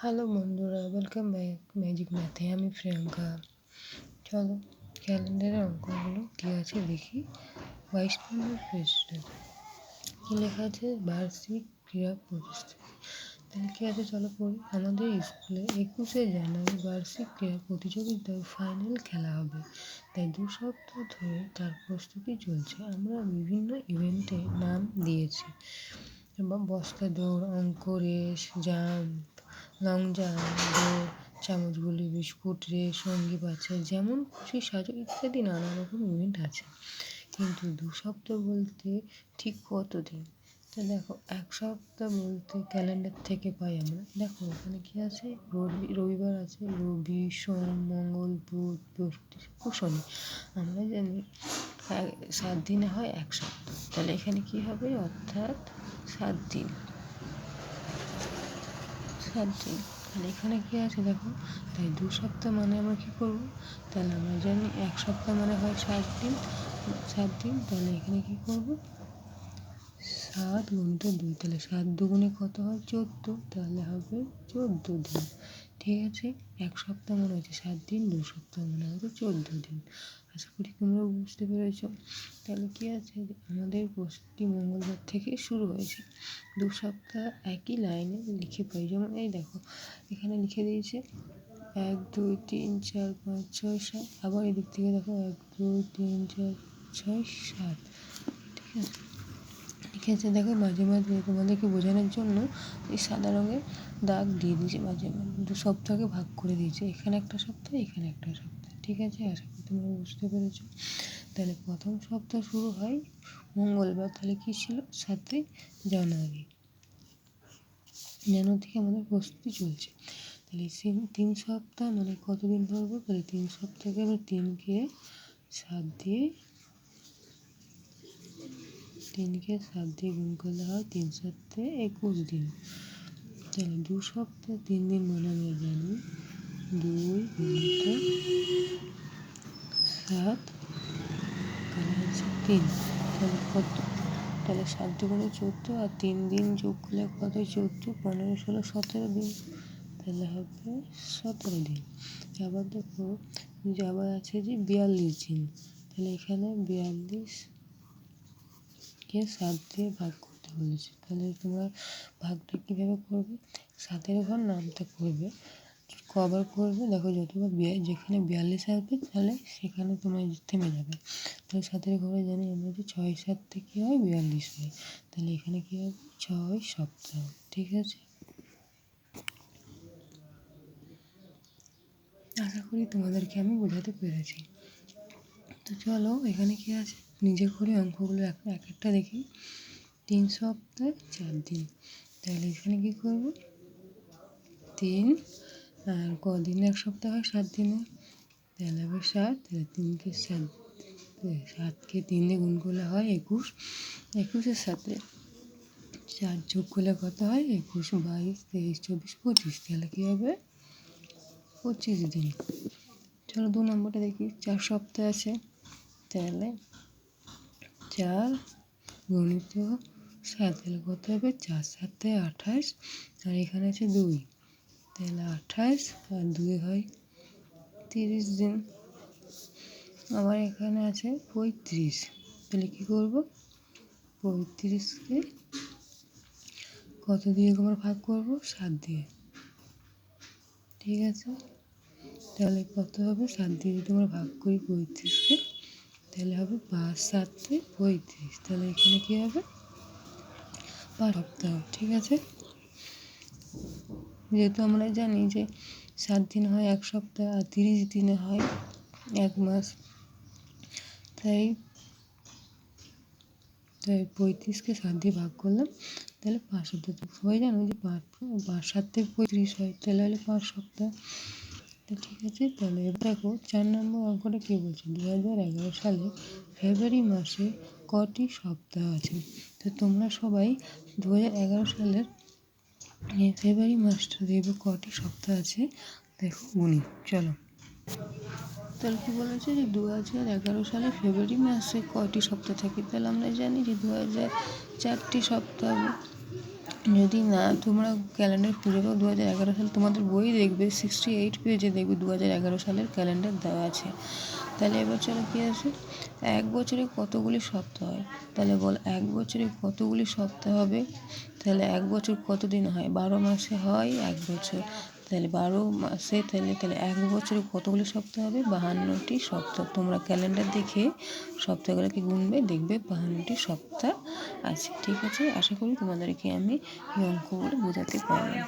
Hello বন্ধুরা, welcome back magic ম্যাথে। আমি প্রিয়াঙ্কা। চলো ক্যালেন্ডারের অঙ্কগুলো কী আছে দেখি। 22 নম্বর পৃষ্ঠা কী লেখা আছে? বার্ষিক ক্রীড়া প্রতিষ্ঠা। তাহলে কী আছে চলো পড়ি। আমাদের স্কুলে 21শে জানুয়ারি বার্ষিক ক্রীড়া প্রতিযোগিতার ফাইনাল খেলা হবে, তাই 2 সপ্তাহ ধরে তার প্রস্তুতি চলছে। আমরা বিভিন্ন ইভেন্টের নাম দিয়েছি, এবং বস্তা দৌড়, অঙ্ক রেস, জাম্প, লং জাম্প, দৌড়, চামচ গুলি, বিস্কুট রেস, সঙ্গী বাছাই, যেমন খুশি সাজো ইত্যাদি নানা রকম ইভেন্ট আছে। কিন্তু 2 সপ্তাহ বলতে ঠিক কতদিন? তো দেখো, 1 সপ্তাহ বলতে ক্যালেন্ডার থেকে পাই আমরা। দেখো এখানে কি আছে, রবিবার আছে, রবি, সোম, মঙ্গল, বুধ, বৃহস্পতি, শুক্র, শনি। আমরা জানি 7 দিনে হয় 1 সপ্তাহ। তাহলে এখানে কি হবে, অর্থাৎ 7 দিন। তাহলে এখানে কি আছে দেখো, তাই 2 সপ্তাহ মানে আমরা কি করব? তাহলে আমরা জানি 1 সপ্তাহ মানে হয় 7 দিন। তাহলে এখানে কি করব, 7 × 2, তাহলে 7 দুগুণে কত হয়, 14। তাহলে হবে 14 দিন। ঠিক আছে, 1 সপ্তাহ মানে হচ্ছে 7 দিন, 2 সপ্তাহ মানে হচ্ছে 14 দিন। আশা করি তোমরা বুঝতে পেরেছ। তাহলে কি আছে, আমাদের প্রস্তুতি মঙ্গলবার থেকে শুরু হয়েছে। 2 সপ্তাহ একই লাইনে লিখে পাই। যেমন এই দেখো, এখানে লিখে দিয়েছে 1 2 3 4 5 6 7। আবার এদিক থেকে দেখো 1 2 3 4 6 7। ঠিক আছে, লিখেছে দেখো, মাঝে মাঝে তোমাদেরকে বোঝানোর জন্য এই সাদা রঙের দাগ দিয়ে দিয়েছে। মাঝে মাঝে 2 সপ্তাহকে ভাগ করে দিয়েছে, এখানে একটা সপ্তাহ, এখানে একটা সপ্তাহ। ঠিক আছে, আশা করি তোমরা বুঝতে পেরেছো। তাহলে প্রথম সপ্তাহ শুরু হয় মঙ্গলবার। তাহলে কি ছিল, 7 জানুয়ারি। থেকে আমাদের প্রস্তুতি চলছে। তাহলে 3 সপ্তাহ মানে কতদিন ধরবো? তাহলে 3 সপ্তাহকে আমরা 3কে 7 দিয়ে গুণ করলে হয় 3 7 21 দিন। তাহলে 2 সপ্তাহ 3 দিন মানে আমরা জানি 2 × 7 3। তাহলে কত? তাহলে 7 দুগুণে 14, আর 3 দিন যোগ করলে কত, 14, 15, 16, 17 দিন। তাহলে হবে 17 দিন। আবার দেখো, আবার আছে যে 42 দিন। তাহলে এখানে 42কে 7 দিয়ে ভাগ করতে বলেছে। তাহলে তোমরা ভাগটা কীভাবে করবে? 7-এর ঘর নামটা করবে, কবার করবে দেখো, যতবার যেখানে 42 আসবে তাহলে সেখানে তোমরা থেমে যাবে। তাহলে 7-এর ঘরে জানি আমরা যে 6 7 থেকে হয় 42 হয়। তাহলে এখানে কী হবে, 6 সপ্তাহ। ঠিক আছে, আশা করি তোমাদেরকে আমি বোঝাতে পেরেছি। তো চলো এখানে কি আছে নিজে করে অঙ্কগুলো এক একটা দেখি। 3 সপ্তাহ 4 দিন। তাহলে এখানে কি করব, 3 আর কদিন 1 সপ্তাহ হয়, 7 দিনে। তাহলে হবে 7। তাহলে 3কে 7, 7কে 3 দিয়ে গুণ করলে হয় 21। 21-এর সাথে 4 যোগ করলে কত হয়, 21, 22, 23, 24, 25। তাহলে কী হবে, 25 দিন। চলো 2 নম্বরটা দেখি। 4 সপ্তাহ আছে, তাহলে 4 × 7, তাহলে কত হবে, 4 7 28। আর এখানে আছে 2, তাহলে 28 আর 2 হয় 30 দিন। আবার এখানে আছে 35। তাহলে কী করব, 35কে কত দিয়ে আমরা ভাগ করব, 7 দিয়ে। ঠিক আছে, তাহলে কত হবে, 7 দিয়ে যদি আমরা ভাগ করি 35কে, তাহলে হবে 5 7 35। তাহলে এখানে কী হবে, 5 সপ্তাহ। ঠিক আছে, যেহেতু আমরা জানি যে 7 দিন হয় 1 সপ্তাহ, আর 30 দিনে হয় 1 মাস, তাই 35কে 7 দিয়ে ভাগ করলাম, তাহলে 5 সপ্তাহ। সবাই জানো যে 5 7 35 হয়, তাহলে হলো 5 সপ্তাহ। তো ঠিক আছে, তাহলে এবার দেখো 4 নম্বর অঙ্কটা কী বলছে, 2011 সালে ফেব্রুয়ারি মাসে কটি সপ্তাহ আছে? তো তোমরা সবাই 2011 সালের ফেব্রুয়ারি মাসটা দেখবে কটি সপ্তাহ আছে, দেখো গুনি। চলো, তাহলে কী বলেছে যে 2011 সালে ফেব্রুয়ারি মাসে কটি সপ্তাহ থাকে? তাহলে আমরা জানি যে 2004টি সপ্তাহ হবে। যদি না তোমরা ক্যালেন্ডার খুঁজে পাও 2011 সাল, তোমাদের বই দেখবে 68 পেজে দেখবে 2011 সালের ক্যালেন্ডার দেওয়া আছে। তাহলে এবার চলো কী আছে, এক বছরে কতগুলি সপ্তাহ হয়, তাহলে বল এক বছরে কতগুলি সপ্তাহ হবে, তাহলে এক বছর কত দিন হয়, 12 মাসে হয় এক বছর, তাহলে 12 মাসে তাহলে এক বছরে কতগুলি সপ্তাহ হবে, 52টি সপ্তাহ। তোমরা ক্যালেন্ডার দেখে সপ্তাহগুলোকে গুনবে, দেখবে 52টি সপ্তাহ আছে। ঠিক আছে, আশা করি তোমাদেরকে আমি এই অঙ্কগুলো বোঝাতে পারলাম।